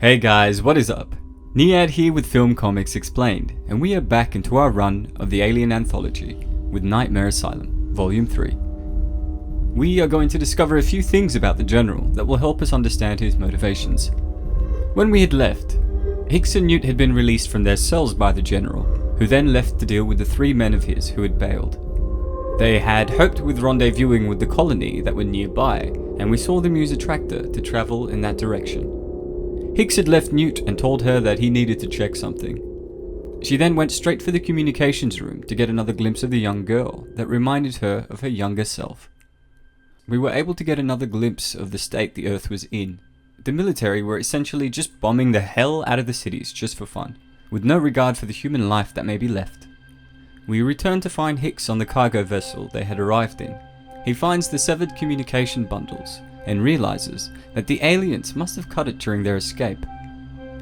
Hey guys, what is up? Niad here with Film Comics Explained, and we are back into our run of the Alien Anthology with Nightmare Asylum, Volume 3. We are going to discover a few things about the General that will help us understand his motivations. When we had left, Hicks and Newt had been released from their cells by the General, who then left to deal with the 3 men of his who had bailed. They had hoped with rendezvousing with the colony that were nearby, and we saw them use a tractor to travel in that direction. Hicks had left Newt and told her that he needed to check something. She then went straight for the communications room to get another glimpse of the young girl that reminded her of her younger self. We were able to get another glimpse of the state the Earth was in. The military were essentially just bombing the hell out of the cities just for fun, with no regard for the human life that may be left. We returned to find Hicks on the cargo vessel they had arrived in. He finds the severed communication bundles and realizes that the aliens must have cut it during their escape.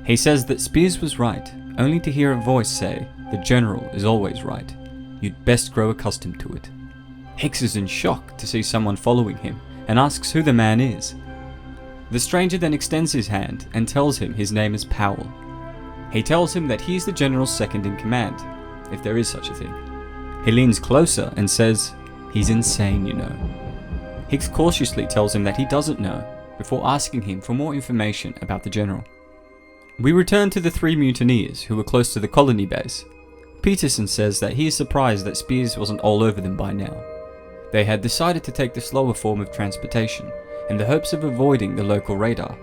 He says that Spears was right, only to hear a voice say, "The General is always right. You'd best grow accustomed to it." Hicks is in shock to see someone following him and asks who the man is. The stranger then extends his hand and tells him his name is Powell. He tells him that he is the General's second in command, if there is such a thing. He leans closer and says, "He's insane, you know." Hicks cautiously tells him that he doesn't know, before asking him for more information about the General. We return to the 3 mutineers who were close to the colony base. Peterson says that he is surprised that Spears wasn't all over them by now. They had decided to take the slower form of transportation, in the hopes of avoiding the local radar.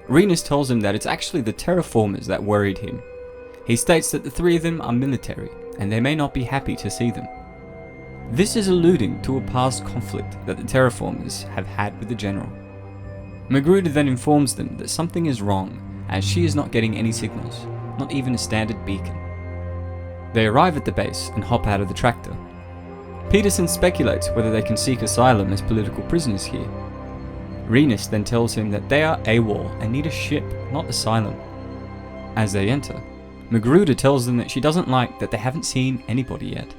Renus tells him that it's actually the terraformers that worried him. He states that the 3 of them are military, and they may not be happy to see them. This is alluding to a past conflict that the terraformers have had with the General. Magruder then informs them that something is wrong, as she is not getting any signals, not even a standard beacon. They arrive at the base and hop out of the tractor. Peterson speculates whether they can seek asylum as political prisoners here. Renus then tells him that they are AWOL and need a ship, not asylum. As they enter, Magruder tells them that she doesn't like that they haven't seen anybody yet.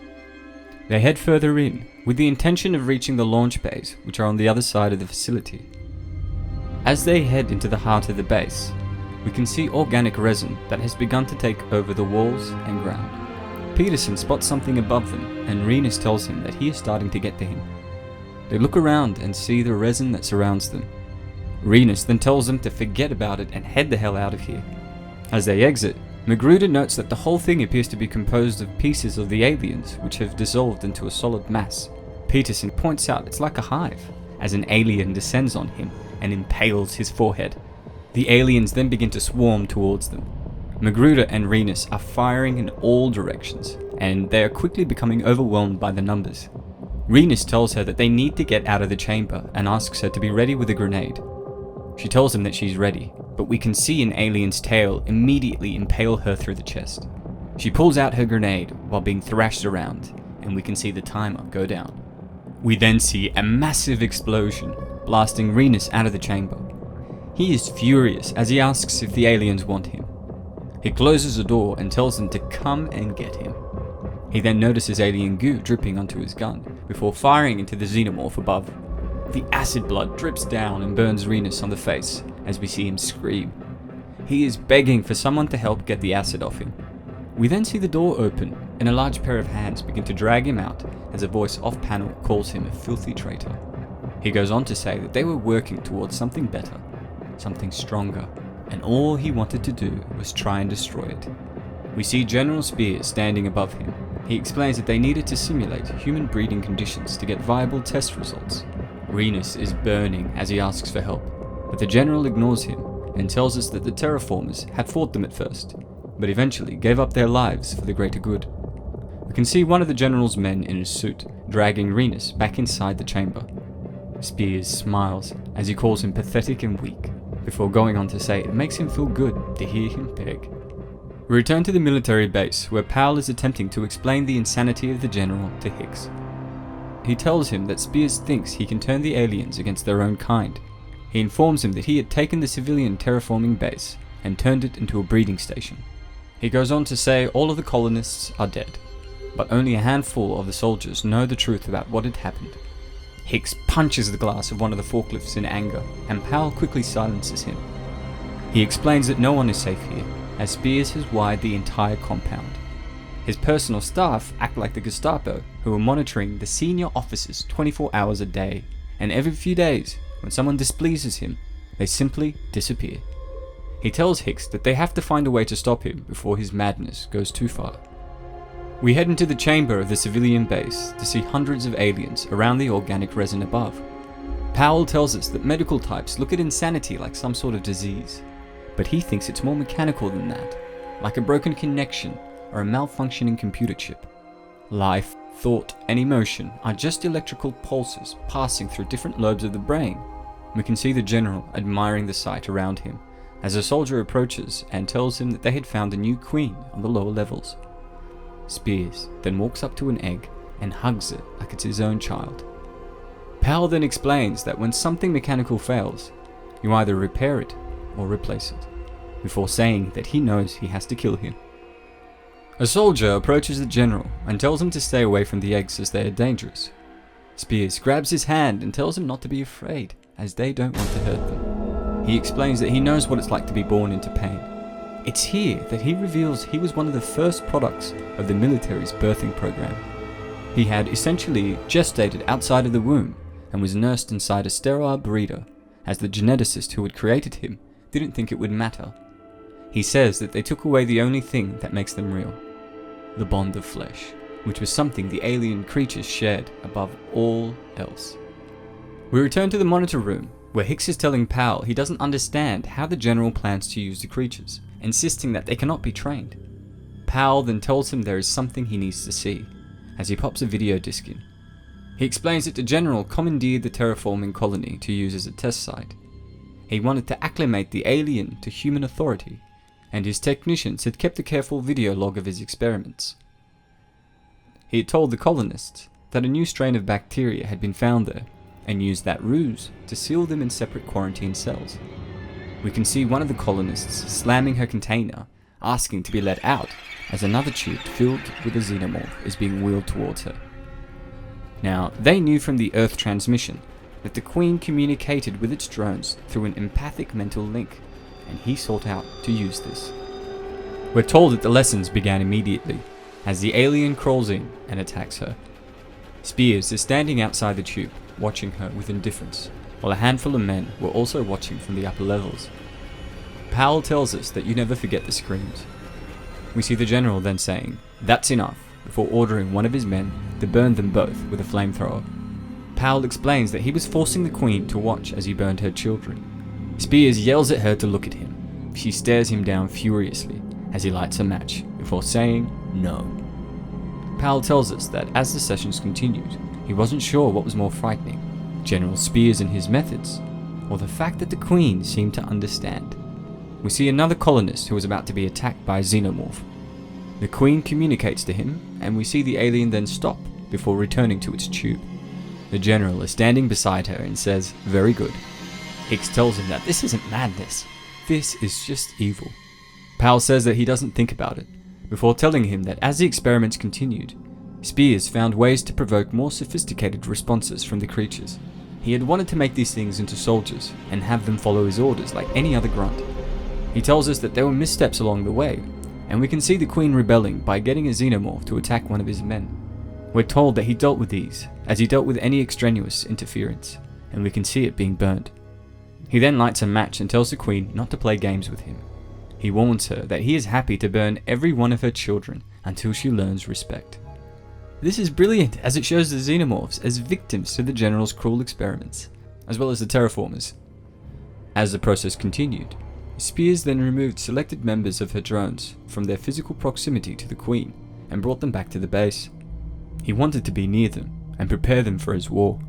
They head further in, with the intention of reaching the launch bays, which are on the other side of the facility. As they head into the heart of the base, we can see organic resin that has begun to take over the walls and ground. Peterson spots something above them, and Renus tells him that he is starting to get to him. They look around and see the resin that surrounds them. Renus then tells them to forget about it and head the hell out of here. As they exit, Magruder notes that the whole thing appears to be composed of pieces of the aliens which have dissolved into a solid mass. Peterson points out it's like a hive, as an alien descends on him and impales his forehead. The aliens then begin to swarm towards them. Magruder and Renus are firing in all directions, and they are quickly becoming overwhelmed by the numbers. Renus tells her that they need to get out of the chamber and asks her to be ready with a grenade. She tells him that she's ready, but we can see an alien's tail immediately impale her through the chest. She pulls out her grenade while being thrashed around, and we can see the timer go down. We then see a massive explosion, blasting Renus out of the chamber. He is furious as he asks if the aliens want him. He closes the door and tells them to come and get him. He then notices alien goo dripping onto his gun, before firing into the xenomorph above. The acid blood drips down and burns Renus on the face as we see him scream. He is begging for someone to help get the acid off him. We then see the door open and a large pair of hands begin to drag him out as a voice off panel calls him a filthy traitor. He goes on to say that they were working towards something better, something stronger, and all he wanted to do was try and destroy it. We see General Spears standing above him. He explains that they needed to simulate human breeding conditions to get viable test results. Renus is burning as he asks for help, but the General ignores him and tells us that the terraformers had fought them at first, but eventually gave up their lives for the greater good. We can see one of the General's men in a suit dragging Renus back inside the chamber. Spears smiles as he calls him pathetic and weak, before going on to say it makes him feel good to hear him beg. We return to the military base where Powell is attempting to explain the insanity of the General to Hicks. He tells him that Spears thinks he can turn the aliens against their own kind. He informs him that he had taken the civilian terraforming base and turned it into a breeding station. He goes on to say all of the colonists are dead, but only a handful of the soldiers know the truth about what had happened. Hicks punches the glass of one of the forklifts in anger, and Powell quickly silences him. He explains that no one is safe here, as Spears has wired the entire compound. His personal staff act like the Gestapo, who are monitoring the senior officers 24 hours a day, and every few days, when someone displeases him, they simply disappear. He tells Hicks that they have to find a way to stop him before his madness goes too far. We head into the chamber of the civilian base to see hundreds of aliens around the organic resin above. Powell tells us that medical types look at insanity like some sort of disease, but he thinks it's more mechanical than that, like a broken connection or a malfunctioning computer chip. Life, thought, and emotion are just electrical pulses passing through different lobes of the brain. We can see the general admiring the sight around him as a soldier approaches and tells him that they had found a new queen on the lower levels. Spears then walks up to an egg and hugs it like it's his own child. Powell then explains that when something mechanical fails, you either repair it or replace it, before saying that he knows he has to kill him. A soldier approaches the general and tells him to stay away from the eggs as they are dangerous. Spears grabs his hand and tells him not to be afraid, as they don't want to hurt them. He explains that he knows what it's like to be born into pain. It's here that he reveals he was one of the first products of the military's birthing program. He had essentially gestated outside of the womb and was nursed inside a sterile breeder, as the geneticist who had created him didn't think it would matter. He says that they took away the only thing that makes them real, the bond of flesh, which was something the alien creatures shared above all else. We return to the monitor room, where Hicks is telling Powell he doesn't understand how the general plans to use the creatures, insisting that they cannot be trained. Powell then tells him there is something he needs to see, as he pops a video disc in. He explains that the general commandeered the terraforming colony to use as a test site. He wanted to acclimate the alien to human authority, and his technicians had kept a careful video log of his experiments. He had told the colonists that a new strain of bacteria had been found there, and used that ruse to seal them in separate quarantine cells. We can see one of the colonists slamming her container, asking to be let out, as another tube filled with a xenomorph is being wheeled towards her. Now, they knew from the Earth transmission that the Queen communicated with its drones through an empathic mental link, and he sought out to use this. We're told that the lessons began immediately, as the alien crawls in and attacks her. Spears is standing outside the tube, watching her with indifference, while a handful of men were also watching from the upper levels. Powell tells us that you never forget the screams. We see the general then saying, "That's enough," before ordering one of his men to burn them both with a flamethrower. Powell explains that he was forcing the Queen to watch as he burned her children. Spears yells at her to look at him. She stares him down furiously as he lights a match, before saying no. Powell tells us that as the sessions continued, he wasn't sure what was more frightening, General Spears and his methods, or the fact that the Queen seemed to understand. We see another colonist who is about to be attacked by a xenomorph. The Queen communicates to him, and we see the alien then stop before returning to its tube. The general is standing beside her and says, "Very good." Hicks tells him that this isn't madness, this is just evil. Powell says that he doesn't think about it, before telling him that as the experiments continued, Spears found ways to provoke more sophisticated responses from the creatures. He had wanted to make these things into soldiers, and have them follow his orders like any other grunt. He tells us that there were missteps along the way, and we can see the Queen rebelling by getting a xenomorph to attack one of his men. We're told that he dealt with these, as he dealt with any extraneous interference, and we can see it being burned. He then lights a match and tells the Queen not to play games with him. He warns her that he is happy to burn every one of her children until she learns respect. This is brilliant, as it shows the xenomorphs as victims to the general's cruel experiments, as well as the terraformers. As the process continued, Spears then removed selected members of her drones from their physical proximity to the Queen and brought them back to the base. He wanted to be near them and prepare them for his war.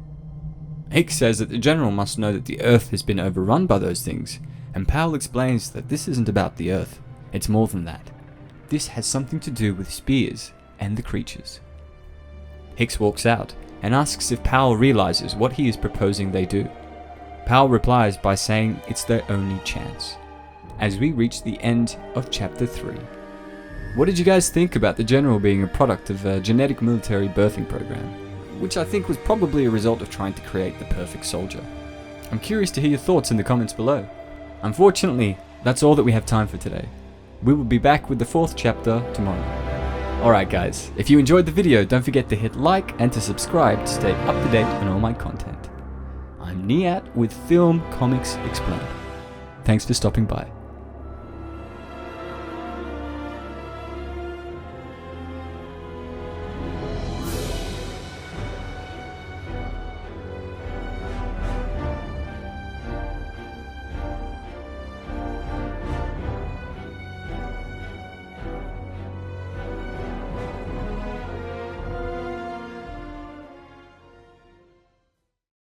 Hicks says that the general must know that the Earth has been overrun by those things, and Powell explains that this isn't about the Earth, it's more than that. This has something to do with Spears and the creatures. Hicks walks out and asks if Powell realizes what he is proposing they do. Powell replies by saying it's their only chance. As we reach the end of chapter 3. What did you guys think about the general being a product of a genetic military birthing program, which I think was probably a result of trying to create the perfect soldier? I'm curious to hear your thoughts in the comments below. Unfortunately, that's all that we have time for today. We will be back with the 4th chapter tomorrow. Alright guys, if you enjoyed the video, don't forget to hit like and to subscribe to stay up to date on all my content. I'm Niat with Film Comics Explained. Thanks for stopping by.